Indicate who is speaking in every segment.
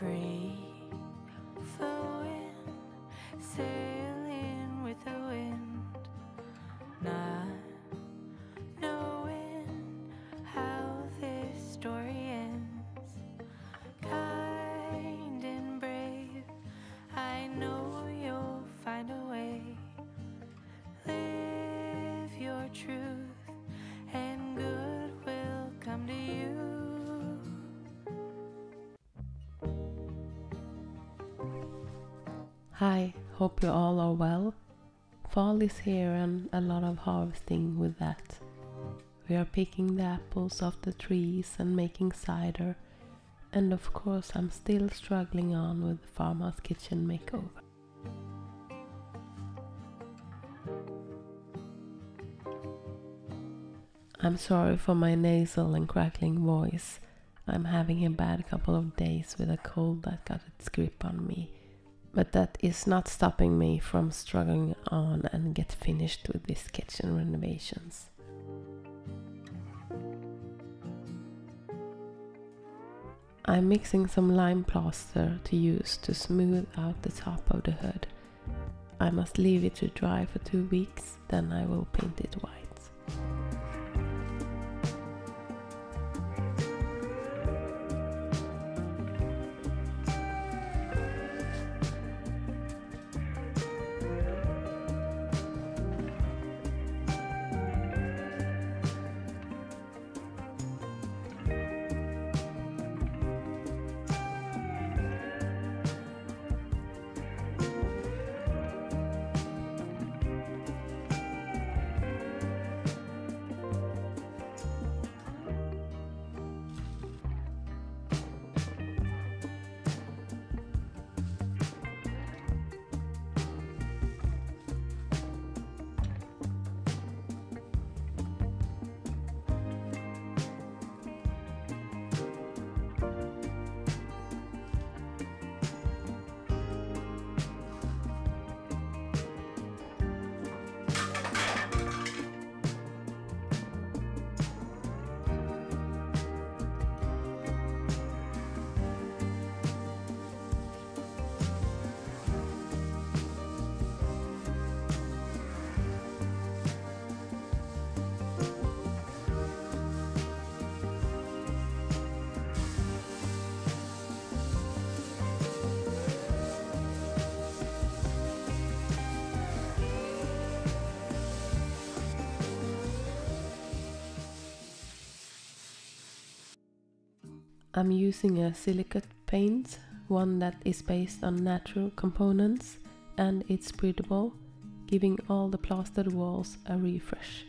Speaker 1: free flowing, sailing with the wind, not knowing how this story ends. Kind and brave, I know you'll find a way. Live your truth and good will come to you.
Speaker 2: Hi, hope you all are well. Fall is here and a lot of harvesting with that. We are picking the apples off the trees and making cider, and of course I'm still struggling on with the farmhouse kitchen makeover. I'm sorry for my nasal and crackling voice. I'm having a bad couple of days with a cold that got its grip on me. But that is not stopping me from struggling on and get finished with these kitchen renovations. I'm mixing some lime plaster to use to smooth out the top of the hood. I must leave it to dry for 2 weeks, then I will paint it white. I'm using a silicate paint, one that is based on natural components, and it's breathable, giving all the plastered walls a refresh.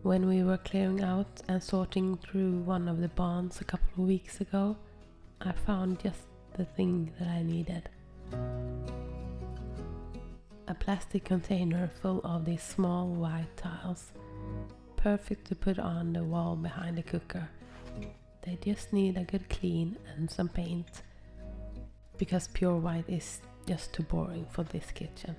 Speaker 2: When we were clearing out and sorting through one of the barns a couple of weeks ago, I found just the thing that I needed. A plastic container full of these small white tiles, perfect to put on the wall behind the cooker. They just need a good clean and some paint, because pure white is just too boring for this kitchen.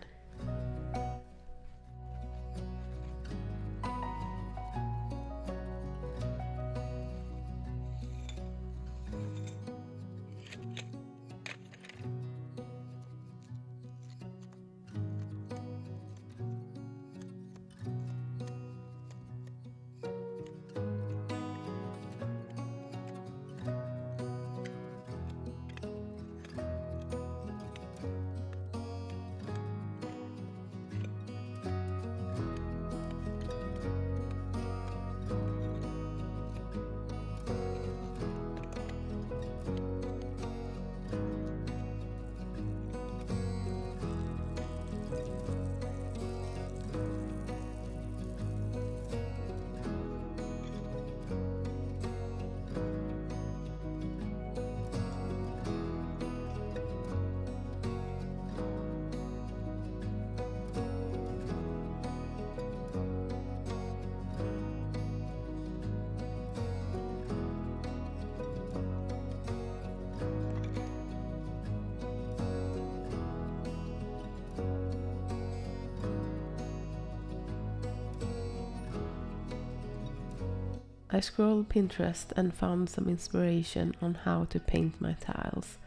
Speaker 2: I scrolled Pinterest and found some inspiration on how to paint my tiles.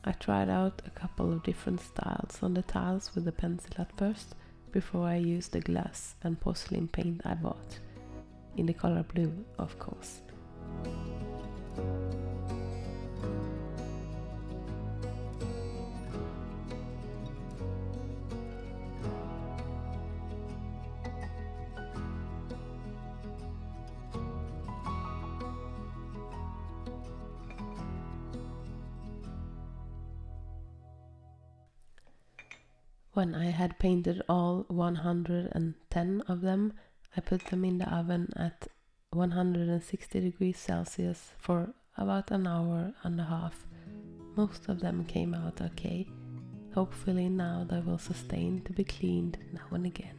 Speaker 2: I tried out a couple of different styles on the tiles with the pencil at first, before I used the glass and porcelain paint I bought, in the color blue, of course. When I had painted all 110 of them, I put them in the oven at 160 degrees Celsius for about an hour and a half. Most of them came out okay. Hopefully now they will sustain to be cleaned now and again.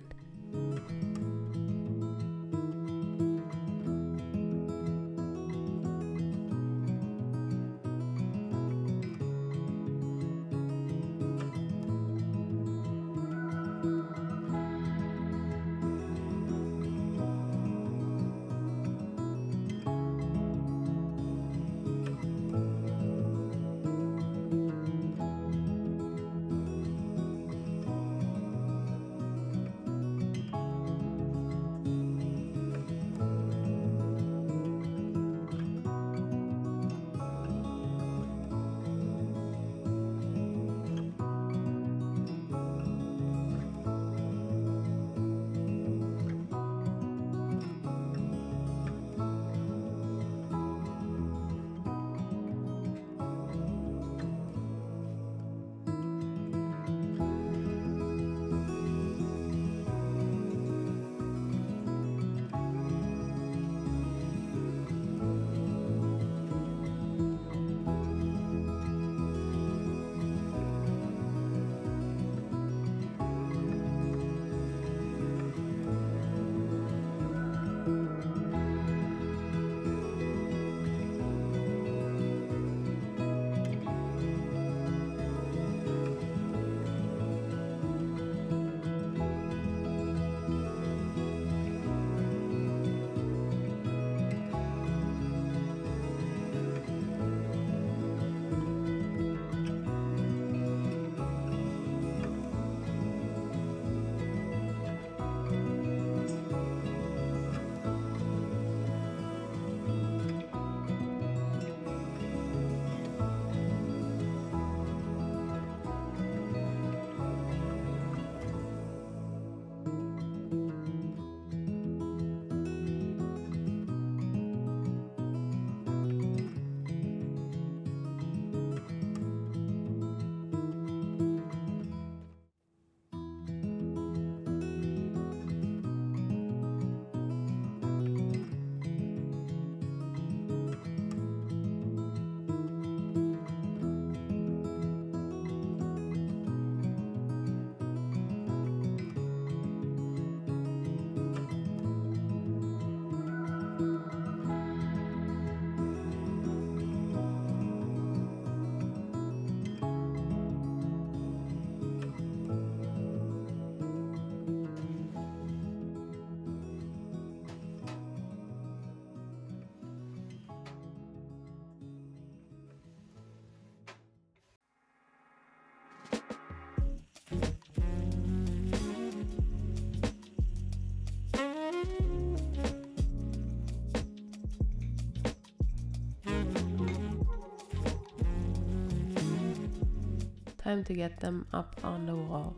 Speaker 2: time to get them up on the wall.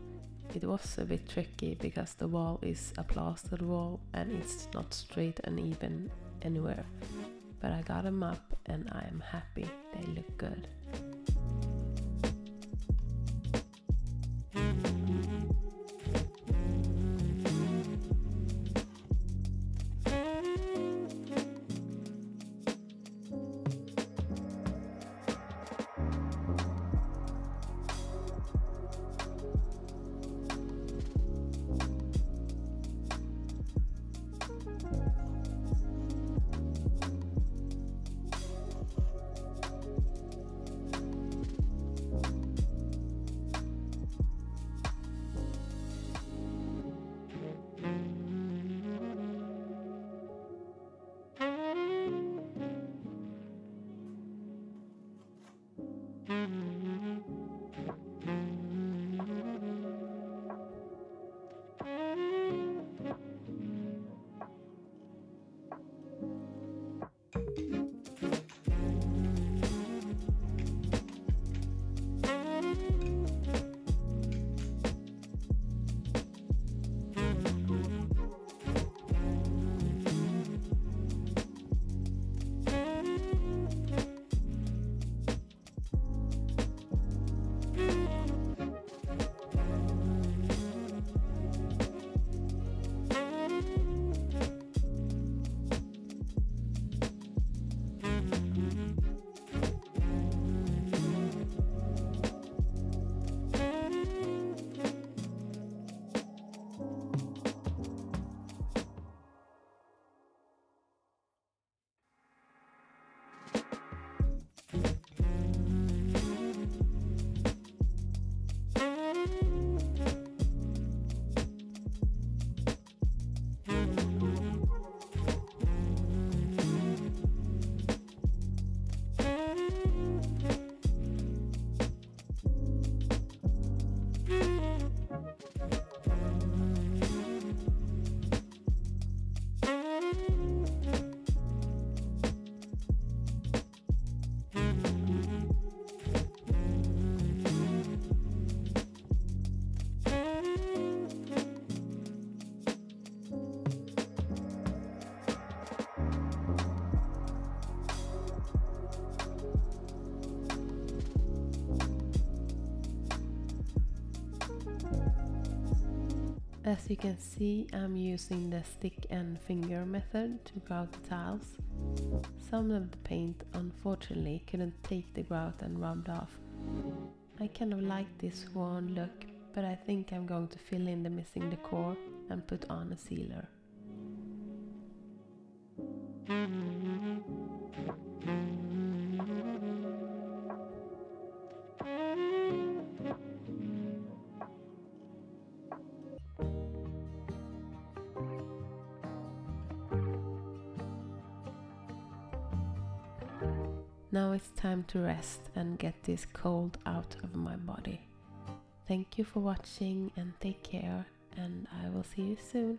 Speaker 2: It was a bit tricky because the wall is a plastered wall and it's not straight and even anywhere. But I got them up and I am happy, they look good. As you can see, I'm using the stick and finger method to grout the tiles. Some of the paint unfortunately couldn't take the grout and rubbed off. I kind of like this worn look, but I think I'm going to fill in the missing decor and put on a sealer. Now it's time to rest and get this cold out of my body. Thank you for watching and take care, and I will see you soon.